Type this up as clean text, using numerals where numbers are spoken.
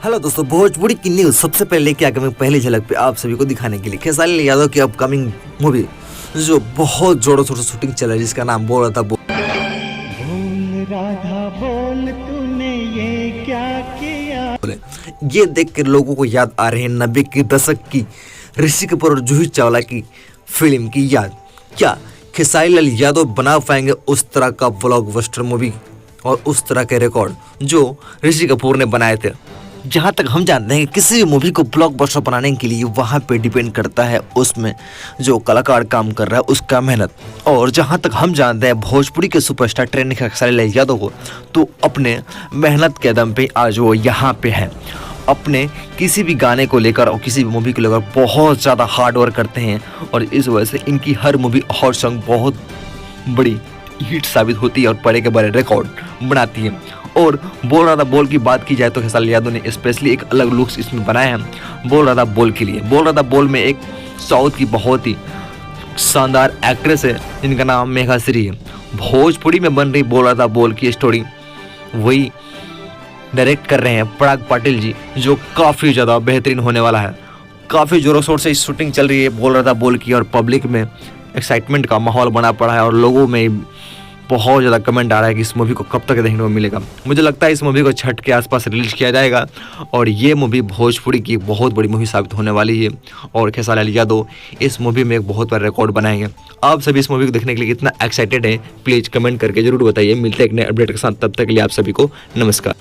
Hello दोस्तों, भोजपुरी की news सबसे पहले लेके आ गए मैं पहली झलक पे आप सभी को दिखाने के लिए खेसारी यादव की अपकमिंग मूवी जो बहुत जोरों शोरों से शूटिंग चल रही है, जिसका नाम बोल रहा था बोल राधा बोल तूने ये क्या किया। ये देख कर लोगों को याद आ रहे हैं 90 के दशक की ऋषि कपूर और जूही चावला की फिल्म की याद। क्या खेसारी लाल यादव बना पाएंगे उस तरह का ब्लॉकबस्टर मूवी और उस तरह के रिकॉर्ड जो ऋषि कपूर ने बनाए थे? जहाँ तक हम जानते हैं कि किसी भी मूवी को ब्लॉकबस्टर बनाने के लिए वहाँ पे डिपेंड करता है उसमें जो कलाकार काम कर रहा है उसका मेहनत। और जहाँ तक हम जानते हैं भोजपुरी के सुपरस्टार ट्रेंड खेसारी लाल यादव को तो अपने मेहनत के दम पे आज वो यहाँ पे है। अपने किसी भी गाने को लेकर और किसी भी मूवी को लेकर बहुत ज़्यादा हार्ड वर्क करते हैं और इस वजह से इनकी हर मूवी हर सॉन्ग बहुत बड़ी हिट साबित होती है और बड़े के बड़े रिकॉर्ड बनाती है। और बोल रहा था बोल की बात की जाए तो खेसारी यादव ने स्पेशली एक अलग लुक्स इसमें बनाया है बोल रहा था बोल के लिए। बोल रहा था बोल में एक साउथ की बहुत ही शानदार एक्ट्रेस है जिनका नाम मेघा श्री है। भोजपुरी में बन रही बोल रहा था बोल की स्टोरी वही डायरेक्ट कर रहे हैं पराग पाटिल जी, जो काफ़ी ज़्यादा बेहतरीन होने वाला है। काफ़ी ज़ोरों शोर से इस शूटिंग चल रही है बोल रहा था बोल की और पब्लिक में एक्साइटमेंट का माहौल बना पड़ा है और लोगों में बहुत ज़्यादा कमेंट आ रहा है कि इस मूवी को कब तक देखने को मिलेगा। मुझे लगता है इस मूवी को छठ के आसपास रिलीज किया जाएगा और ये मूवी भोजपुरी की बहुत बड़ी मूवी साबित होने वाली है और खेसारी लाल यादव इस मूवी में एक बहुत बड़ा रिकॉर्ड बनाएंगे। आप सभी इस मूवी को देखने के लिए कितना एक्साइटेड है प्लीज़ कमेंट करके जरूर बताइए। मिलते हैं एक नए अपडेट के साथ, तब तक के लिए आप सभी को नमस्कार।